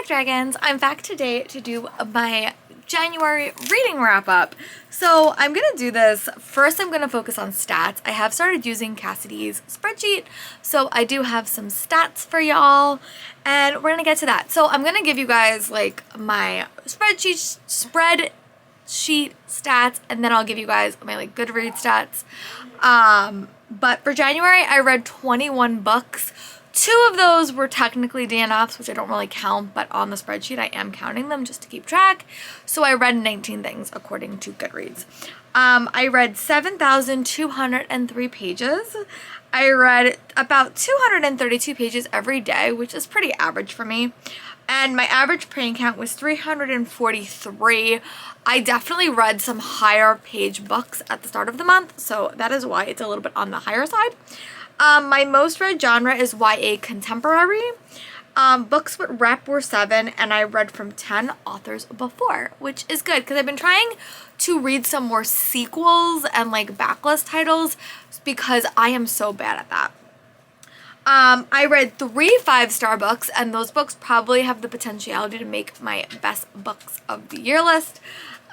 back, dragons. I'm back today to do my January reading wrap up. So I'm gonna do this. First, I'm gonna focus on stats. I have started using Cassidy's spreadsheet, so I do have some stats for y'all, and we're gonna get to that. So I'm gonna give you guys like my spreadsheet stats, and then I'll give you guys my like Goodreads stats. But for January, I read 21 books. 2 of those were technically DNFs, which I don't really count, but on the spreadsheet I am counting them just to keep track. So I read 19 things according to Goodreads. I read 7,203 pages. I read about 232 pages every day, which is pretty average for me. And my average page count was 343. I definitely read some higher page books at the start of the month, so that is why it's a little bit on the higher side. My most read genre is YA contemporary. Books with rep were 7, and I read from 10 authors before, which is good because I've been trying to read some more sequels and like backlist titles because I am so bad at that. I read 3 5-star books, and those books probably have the potentiality to make my best books of the year list.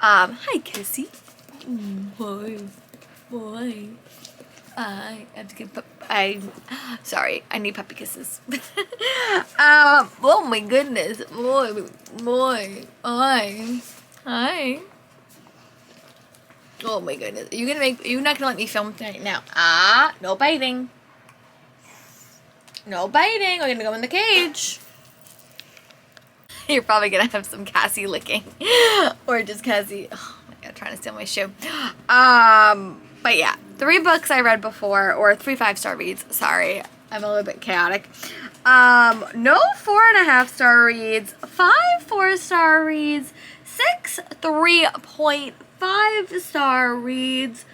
Hi, Kissy. Boy. I have to give sorry, I need puppy kisses. Oh my goodness. Boy. Hi. Oh my goodness. You're not gonna let me film tonight now. No biting. No biting. We're gonna go in the cage. You're probably gonna have some Cassie licking. Or just Cassie. Oh my god, trying to steal my shoe. But yeah, 3 books I read before, or 3 5-star reads. Sorry, I'm a little bit chaotic. No 4.5-star reads, 5 4-star reads, 6 3.5-star reads,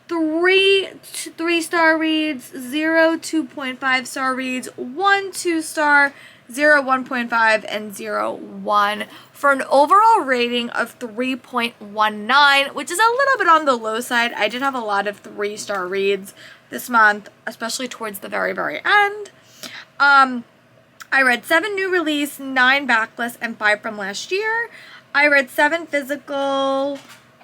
3 3-star reads, 0 2.5-star reads, 1 2-star, 0 1.5, and 0 1, for an overall rating of 3.19, which is a little bit on the low side. I did have a lot of 3-star reads this month, especially towards the very, very end. I read 7 new release, 9 backlist, and 5 from last year. I read 7 physical,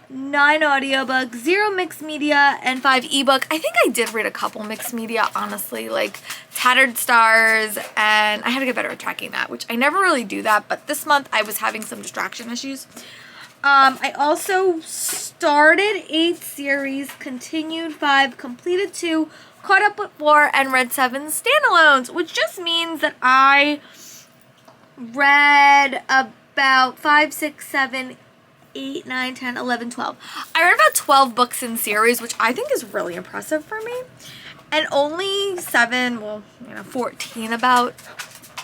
9 audiobooks, 0 mixed media, and 5 ebook. I think I did read a couple mixed media, honestly, like Tattered Stars, and I had to get better at tracking that, which I never really do that, but this month I was having some distraction issues. I also started 8 series, continued 5, completed 2, caught up with 4, and read 7 standalones, which just means that I read about 5, 6, 7, 8, 9, 10, 11, 12. I read about 12 books in series, which I think is really impressive for me. And only 14 about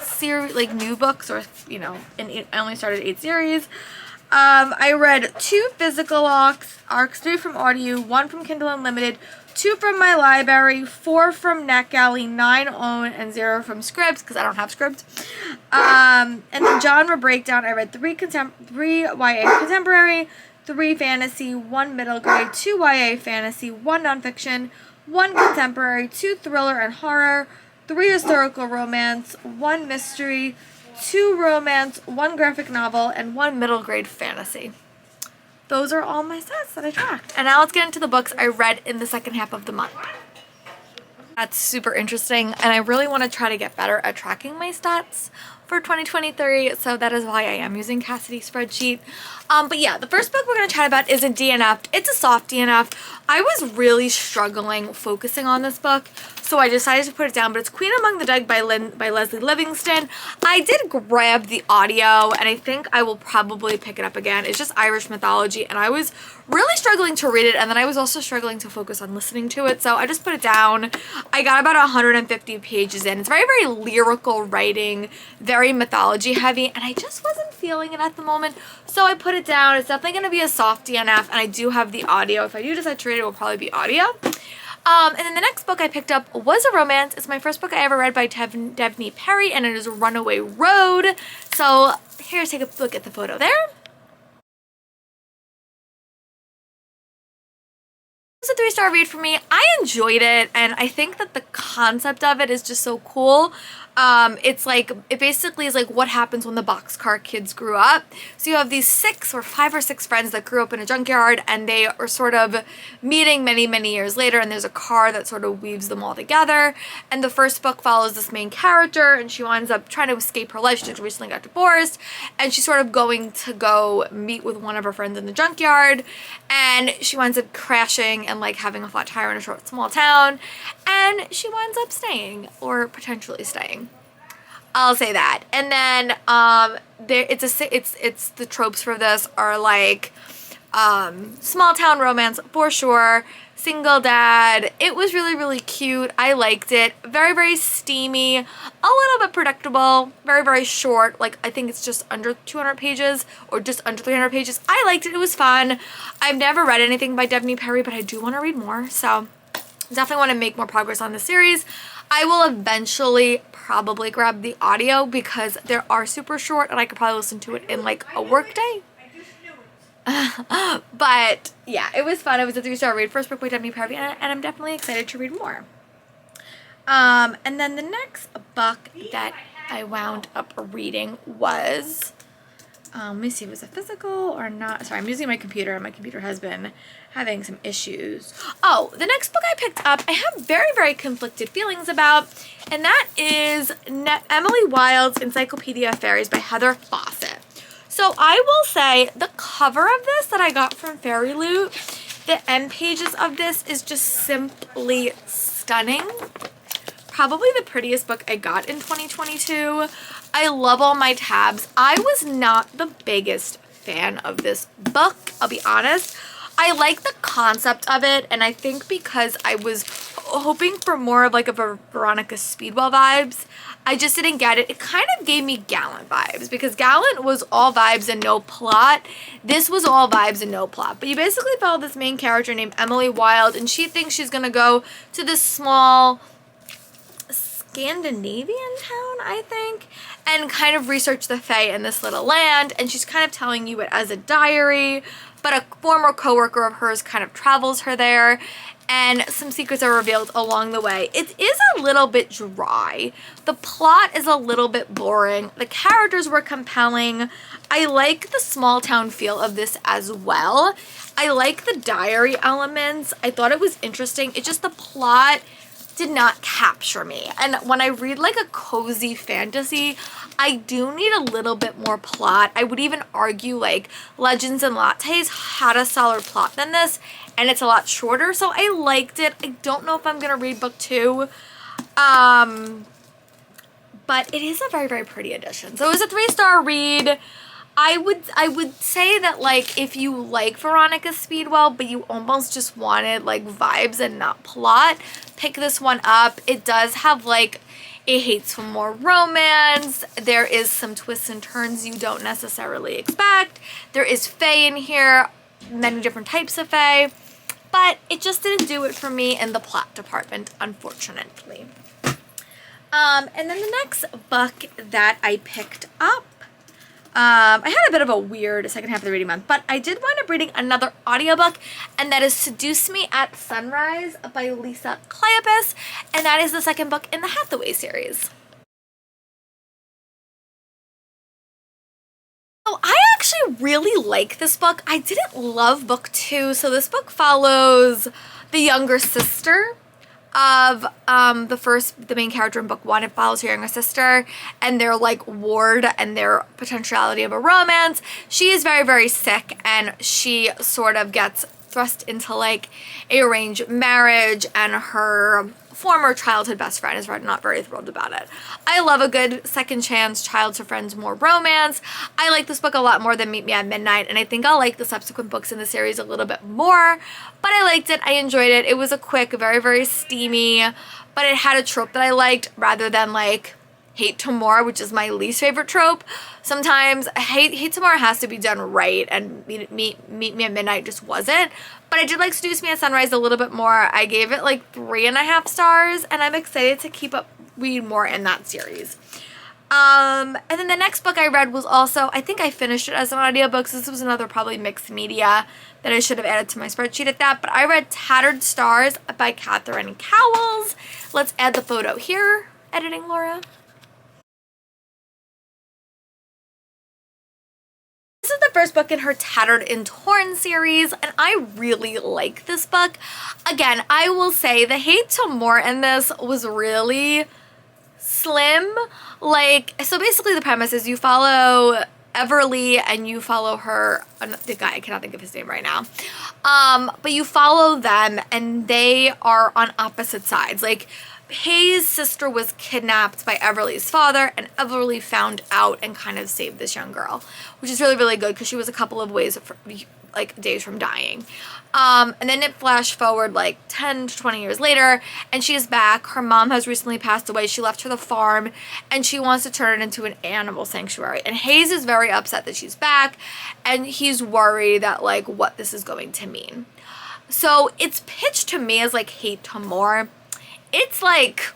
series, like new books, or, and I only started 8 series. I read 2 physical arcs, 3 from audio, 1 from Kindle Unlimited, 2 from my library, 4 from NetGalley, 9 own, and 0 from Scribd, because I don't have Scribd. And then genre breakdown, I read 3 YA contemporary, 3 fantasy, 1 middle grade, 2 YA fantasy, 1 nonfiction, 1 contemporary, 2 thriller and horror, 3 historical romance, 1 mystery, 2 romance, 1 graphic novel, and 1 middle grade fantasy. Those are all my stats that I tracked. And now let's get into the books I read in the second half of the month. That's super interesting, and I really want to try to get better at tracking my stats for 2023, so that is why I am using Cassidy's spreadsheet. But yeah, the first book we're going to chat about is a DNF. It's a soft DNF. I was really struggling focusing on this book, so I decided to put it down, but it's Queen Among the Dead by Leslie Livingston. I did grab the audio, and I think I will probably pick it up again. It's just Irish mythology, and I was really struggling to read it, and then I was also struggling to focus on listening to it, so I just put it down. I got about 150 pages in. It's very, very lyrical writing, very mythology heavy, and I just wasn't feeling it at the moment, so I put it down. It's definitely going to be a soft DNF, and I do have the audio. If I do decide to read it, it will probably be audio. And then the next book I picked up was a romance. It's my first book I ever read by Devney Perry, and it is Runaway Road. So here, take a look at the photo there. It was a 3-star read for me. I enjoyed it, and I think that the concept of it is just so cool. It's like, it basically is like what happens when the boxcar kids grew up. So you have these 5 or 6 friends that grew up in a junkyard, and they are sort of meeting many, many years later, and there's a car that sort of weaves them all together. And the first book follows this main character, and she winds up trying to escape her life. She just recently got divorced, and she's sort of going to go meet with one of her friends in the junkyard, and she winds up crashing and like having a flat tire in a small town, and she winds up staying, or potentially staying. I'll say that. And then it's the tropes for this are like small town romance for sure, single dad. It was really, really cute. I liked it. Very, very steamy, a little bit predictable, very, very short. Like, I think it's just under 200 pages or just under 300 pages. I liked it. It was fun. I've never read anything by Devney Perry, but I do want to read more. So definitely want to make more progress on the series. I will eventually probably grab the audio because they are super short and I could probably listen to it in like a work day. But yeah, it was fun. It was a 3-star read. First book by Devney Perry, and I'm definitely excited to read more. And then the next book that I wound up reading was, let me see, was it physical or not? Sorry, I'm using my computer, and my computer has been having some issues. Oh, the next book I picked up, I have very, very conflicted feelings about, and that is Emily Wilde's Encyclopedia of Fairies by Heather Fawcett. So I will say the cover of this that I got from Fairy Loot, the end pages of this is just simply stunning. Probably the prettiest book I got in 2022. I love all my tabs. I was not the biggest fan of this book, I'll be honest. I like the concept of it, and I think because I was hoping for more of like a Veronica Speedwell vibes, I just didn't get it. It kind of gave me Gallant vibes because Gallant was all vibes and no plot. This was all vibes and no plot. But you basically follow this main character named Emily Wilde, and she thinks she's gonna go to this small Scandinavian town, I think, and kind of research the Fae in this little land, and she's kind of telling you it as a diary, but a former coworker of hers kind of travels her there, and some secrets are revealed along the way. It is a little bit dry. The plot is a little bit boring. The characters were compelling. I like the small town feel of this as well. I like the diary elements. I thought it was interesting. It's just the plot did not capture me. And when I read like a cozy fantasy, I do need a little bit more plot. I would even argue like Legends and Lattes had a solid plot than this, and it's a lot shorter, so I liked it. I don't know if I'm gonna read book 2, but it is a very, very pretty edition. So it was a 3-star read. I would say that like if you like Veronica Speedwell but you almost just wanted like vibes and not plot, pick this one up. It does have like it hates for more romance. There is some twists and turns you don't necessarily expect. There is fae in here, many different types of fae, but it just didn't do it for me in the plot department, unfortunately. And then the next book that I picked up, I had a bit of a weird second half of the reading month, but I did wind up reading another audiobook, and that is Seduce Me at Sunrise by Lisa Cleopas, and that is the second book in the Hathaway series. So I actually really like this book. I didn't love book 2, so this book follows the younger sister of the main character in book 1. It follows her younger sister and their like ward and their potentiality of a romance. She is very, very sick, and she sort of gets thrust into like a arranged marriage, and her former childhood best friend is not very thrilled about it. I love a good second chance, child to friends, more romance. I like this book a lot more than Meet Me at Midnight, and I think I'll like the subsequent books in the series a little bit more, but I liked it. I enjoyed it. It was a quick, very, very steamy, but it had a trope that I liked rather than like Hate to More, which is my least favorite trope. Sometimes Hate to More has to be done right, and Meet Me at Midnight just wasn't. But I did like Seduce Me at Sunrise a little bit more. I gave it like 3.5 stars, and I'm excited to read more in that series. And then the next book I read was also, I think I finished it as an audiobook, so this was another probably mixed media that I should have added to my spreadsheet at that, but I read Tattered Stars by Catherine Cowles. Let's add the photo here. Editing, Laura. This is the first book in her Tattered and Torn series, and I really like this book. Again, I will say the hate to more in this was really slim. Like, so basically the premise is you follow Everly and you follow her, the guy, I cannot think of his name right now. But you follow them and they are on opposite sides. Like, Hayes' sister was kidnapped by Everly's father, and Everly found out and kind of saved this young girl, which is really, really good because she was a couple of days from dying. And then it flashed forward like 10 to 20 years later, and she is back. Her mom has recently passed away. She left her the farm, and she wants to turn it into an animal sanctuary. And Hayes is very upset that she's back, and he's worried that like what this is going to mean. So it's pitched to me as like hate to more. It's like,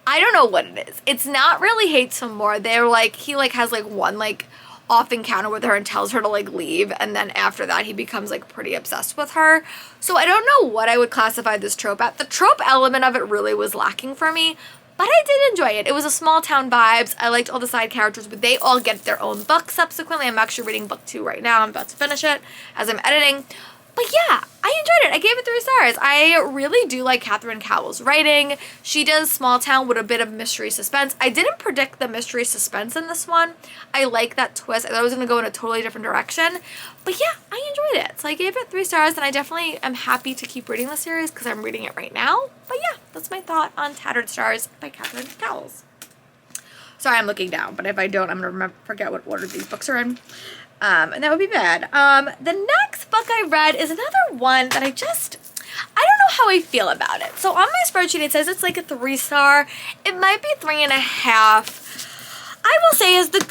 I don't know what it is. It's not really hate to more. They're like, he like has like one like off encounter with her and tells her to like leave, and then after that he becomes like pretty obsessed with her. So I don't know what I would classify this trope at. The trope element of it really was lacking for me, but I did enjoy it. It was a small town vibes. I liked all the side characters, but they all get their own book subsequently. I'm actually reading book 2 right now. I'm about to finish it as I'm editing. But yeah, I enjoyed it. I gave it 3 stars. I really do like Catherine Cowell's writing. She does small town with a bit of mystery suspense. I didn't predict the mystery suspense in this one. I like that twist. I thought it was going to go in a totally different direction. But yeah, I enjoyed it. So I gave it 3 stars, and I definitely am happy to keep reading the series because I'm reading it right now. But yeah, that's my thought on Tattered Stars by Catherine Cowell. Sorry, I'm looking down, but if I don't, I'm going to forget what order these books are in. And that would be bad. The next book I read is another one that I don't know how I feel about it. So on my spreadsheet, it says it's like a 3-star. It might be 3.5. I will say As Good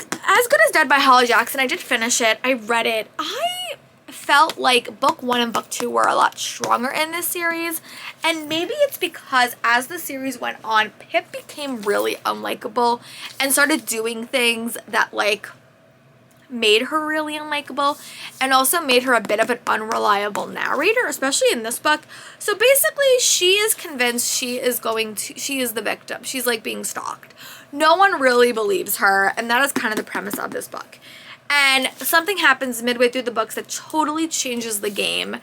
as Dead by Holly Jackson. I did finish it. I read it. I felt like book 1 and book 2 were a lot stronger in this series. And maybe it's because as the series went on, Pip became really unlikable and started doing things that like made her really unlikable and also made her a bit of an unreliable narrator, especially in this book. So basically she is convinced she is the victim. She's like being stalked. No one really believes her, and that is kind of the premise of this book. And something happens midway through the books that totally changes the game,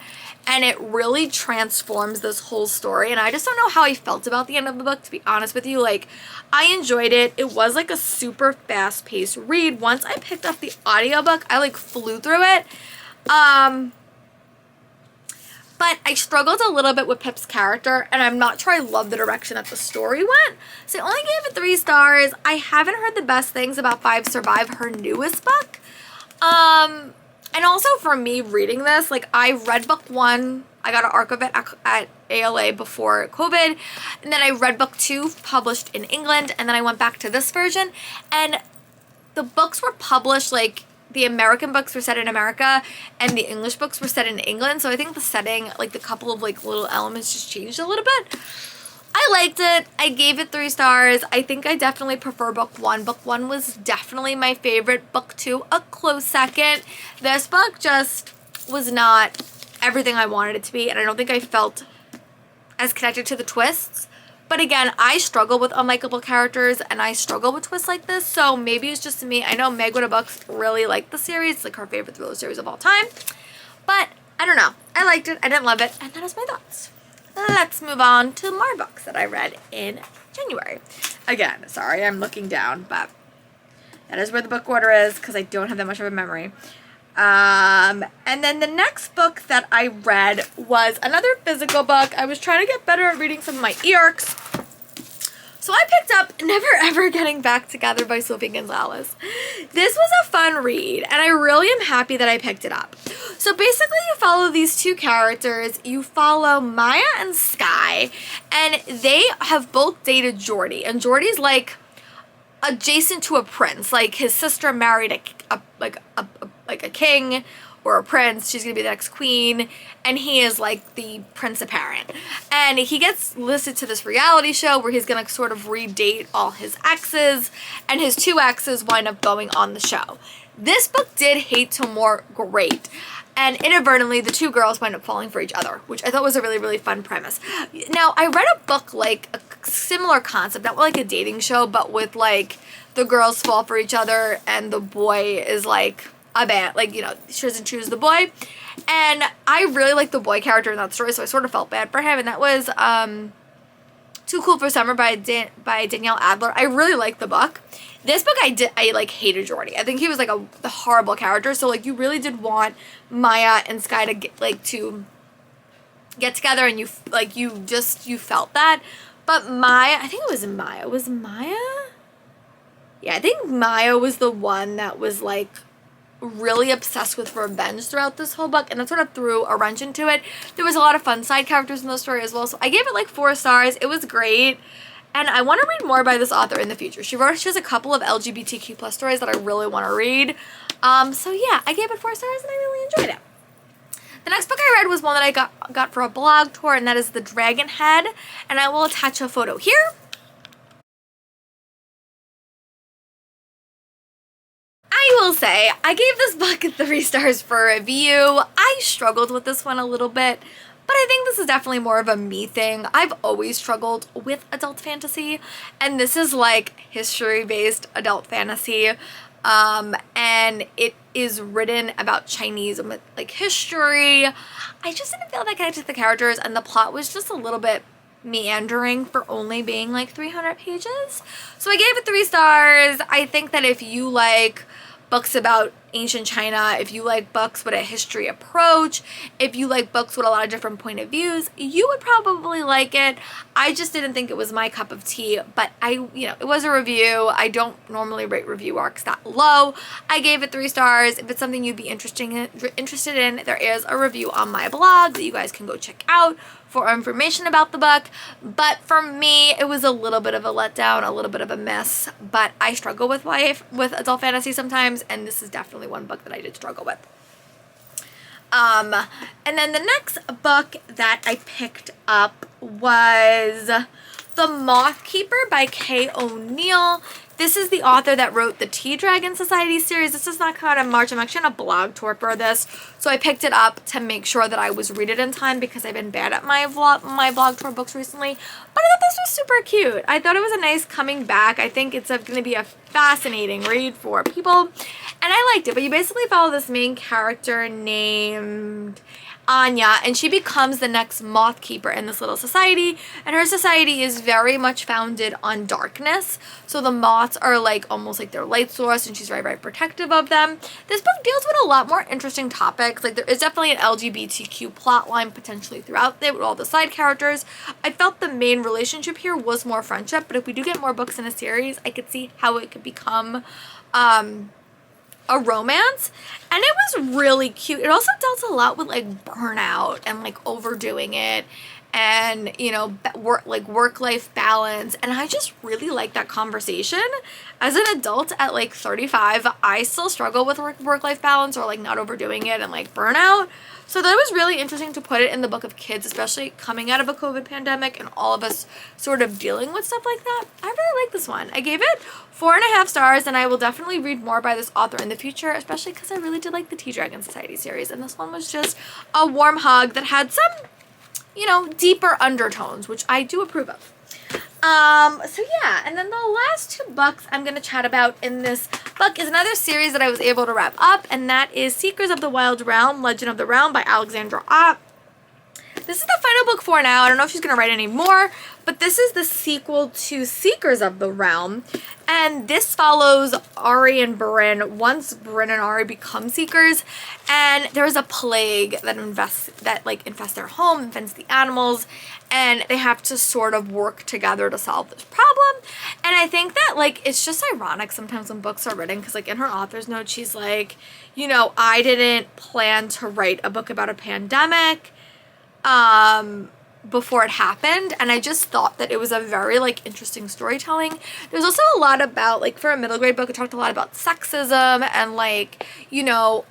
and it really transforms this whole story. And I just don't know how I felt about the end of the book, to be honest with you. Like, I enjoyed it. It was like a super fast-paced read. Once I picked up the audiobook, I like flew through it. But I struggled a little bit with Pip's character, and I'm not sure I love the direction that the story went. So I only gave it 3 stars. I haven't heard the best things about Five Survive, her newest book. And also for me reading this, like I read book 1, I got an arc of it at ALA before COVID, and then I read book 2 published in England, and then I went back to this version, and the books were published, like the American books were set in America and the English books were set in England, so I think the setting, like the couple of like little elements just changed a little bit. I liked it. I gave it 3 stars. I think I definitely prefer book 1. Book 1 was definitely my favorite. Book 2, a close second. This book just was not everything I wanted it to be, and I don't think I felt as connected to the twists. But again, I struggle with unlikable characters, and I struggle with twists like this, so maybe it's just me. I know Meg Witta Books really liked the series. It's like her favorite thriller series of all time. But I don't know. I liked it. I didn't love it, and that is my thoughts. Let's move on to more books that I read in January. Again, sorry, I'm looking down, but that is where the book order is because I don't have that much of a memory. And then the next book that I read was another physical book. I was trying to get better at reading some of my e-arcs. So I picked up Never Ever Getting Back Together by Sophie Gonzalez. This was a fun read, and I really am happy that I picked it up. So basically you follow these 2 characters. You follow Maya and Sky, and they have both dated Jordy, and Jordy's like adjacent to a prince. Like his sister married a king or a prince. She's gonna be the next queen, and he is like the prince apparent. And he gets listed to this reality show where he's gonna sort of redate all his exes, and his 2 exes wind up going on the show. This book did hate to more great, and inadvertently the 2 girls wind up falling for each other, which I thought was a really, really fun premise. Now, I read a book like a similar concept, not like a dating show, but with like the girls fall for each other and the boy is like a band, like, you know, she doesn't choose the boy. And I really like the boy character in that story, so I sort of felt bad for him. And that was Too Cool for Summer by Danielle Adler. I really liked the book. This book I like hated Jordy. I think he was like the horrible character. So like you really did want Maya and Sky to get together, and you felt that. But Maya, I think it was Maya. Was Maya? Yeah, I think Maya was the one that was like really obsessed with revenge throughout this whole book, and that sort of threw a wrench into it. There was a lot of fun side characters in the story as well, so I gave it like 4 stars. It was great, and I want to read more by this author in the future. She has a couple of LGBTQ plus stories that I really want to read. So yeah, I gave it 4 stars and I really enjoyed it. The next book I read was one that I got for a blog tour, and that is The Dragon Head, and I will attach a photo here. I will say, I gave this book 3 stars for review. I struggled with this one a little bit, but I think this is definitely more of a me thing. I've always struggled with adult fantasy, and this is like history-based adult fantasy, and it is written about Chinese like history. I just didn't feel that connected to the characters, and the plot was just a little bit meandering for only being like 300 pages. So I gave it 3 stars. I think that if you like books about ancient China, if you like books with a history approach, if you like books with a lot of different point of views, you would probably like it. I just didn't think it was my cup of tea, but it was a review. I don't normally rate review arcs that low. I gave it 3 stars. If it's something you'd be interested in, there is a review on my blog that you guys can go check out for information about the book. But for me, it was a little bit of a letdown, a little bit of a miss, but I struggle with adult fantasy sometimes, and this is definitely one book that I did struggle with. And then the next book that I picked up was The Moth Keeper by Kay O'Neill. This is the author that wrote the Tea Dragon Society series. This does not come out in March. I'm actually on a blog tour for this, so I picked it up to make sure that I was read it in time because I've been bad at my blog tour books recently. But I thought this was super cute. I thought it was a nice coming back. I think it's going to be a fascinating read for people, and I liked it. But you basically follow this main character named Anya, and she becomes the next moth keeper in this little society, and her society is very much founded on darkness. So the moths are like almost like their light source, and she's very, very protective of them. This book deals with a lot more interesting topics. Like there is definitely an LGBTQ plot line potentially throughout it with all the side characters. I felt the main relationship here was more friendship, but if we do get more books in a series, I could see how it could become a romance, and it was really cute. It also dealt a lot with like burnout and like overdoing it, and work-life balance, and I just really like that conversation. As an adult at like 35, I still struggle with work-life balance or like not overdoing it and like burnout. So that was really interesting to put it in the book of kids, especially coming out of a COVID pandemic and all of us sort of dealing with stuff like that. I really like this one. I gave it 4.5 stars, and I will definitely read more by this author in the future, especially because I really did like the Tea Dragon Society series, and this one was just a warm hug that had some, deeper undertones, which I do approve of. So yeah, and then the last 2 books I'm going to chat about in this book is another series that I was able to wrap up, and that is Seekers of the Wild Realm, Legend of the Realm by Alexandra Ott. This is the final book for now. I don't know if she's going to write any more, but this is the sequel to Seekers of the Realm, and this follows Ari and Bryn once Bryn and Ari become seekers, and there's a plague that infests their home, infests the animals, and they have to sort of work together to solve this problem. And I think that it's just ironic sometimes when books are written, because in her author's note she's like, I didn't plan to write a book about a pandemic before it happened, and I just thought that it was a very interesting storytelling. There's also a lot about for a middle grade book, it talked a lot about sexism and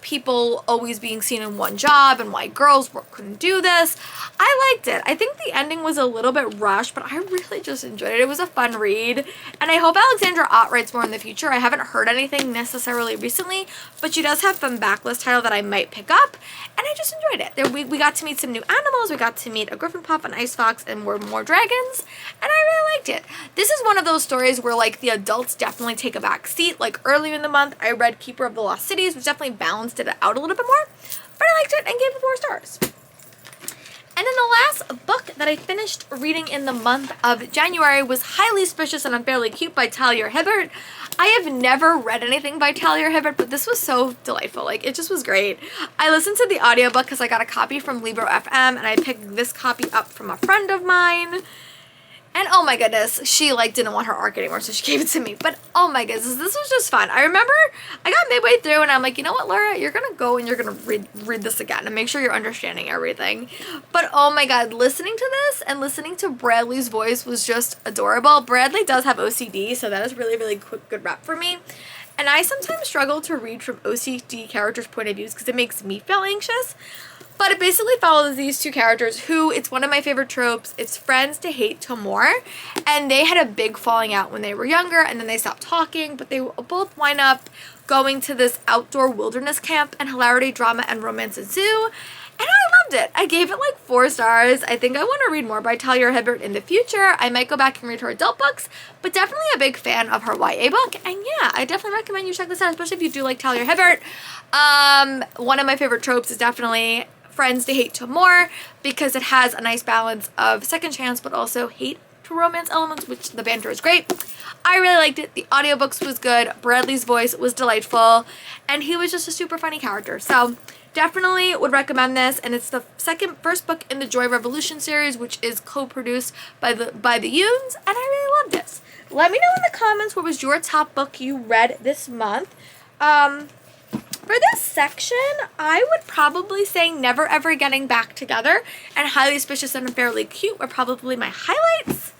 people always being seen in one job and why girls couldn't do this. I liked it. I think the ending was a little bit rushed, but I really just enjoyed it. It was a fun read, and I hope Alexandra Ott writes more in the future. I haven't heard anything necessarily recently, but she does have some backlist title that I might pick up, and I just enjoyed it. We got to meet some new animals. We got to meet a griffin pup an ice fox and were more dragons, and I really liked it. This is one of those stories where like the adults definitely take a back seat. Like earlier in the month, I read Keeper of the Lost Cities, which definitely balanced it out a little bit more, but I liked it and gave it 4 stars. And then the last book that I finished reading in the month of January was Highly Suspicious and Unfairly Cute by Talia Hibbert. I have never read anything by Talia Hibbert, but this was so delightful. Like, it just was great. I listened to the audiobook because I got a copy from Libro FM, and I picked this copy up from a friend of mine. And oh my goodness, she like didn't want her arc anymore, so she gave it to me. But oh my goodness, this was just fun. I remember I got midway through and I'm like, you know what, Laura, you're gonna go and you're gonna read this again and make sure you're understanding everything. But oh my god, listening to this and listening to Bradley's voice was just adorable. Bradley does have OCD, so that is really, really good rep for me. And I sometimes struggle to read from OCD characters' point of views because it makes me feel anxious. But it basically follows these 2 characters who, it's one of my favorite tropes, it's friends to hate to more, and they had a big falling out when they were younger, and then they stopped talking, but they both wind up going to this outdoor wilderness camp, and hilarity, drama, and romance ensue, and I loved it. I gave it like 4 stars. I think I want to read more by Talia Hibbert in the future. I might go back and read her adult books, but definitely a big fan of her YA book, and yeah, I definitely recommend you check this out, especially if you do like Talia Hibbert. One of my favorite tropes is definitely friends to hate to more, because it has a nice balance of second chance but also hate to romance elements, which the banter is great. I really liked it. The audiobooks was good. Bradley's voice was delightful, and he was just a super funny character. So definitely would recommend this, and it's the first book in the Joy Revolution series, which is co-produced by the Yoons, and I really loved this. Let me know in the comments what was your top book you read this month. For this section, I would probably say Never Ever Getting Back Together and Highly Suspicious and Unfairly Cute were probably my highlights.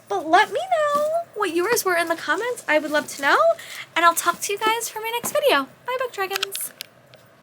But let me know what yours were in the comments. I would love to know. And I'll talk to you guys for my next video. Bye, Book Dragons.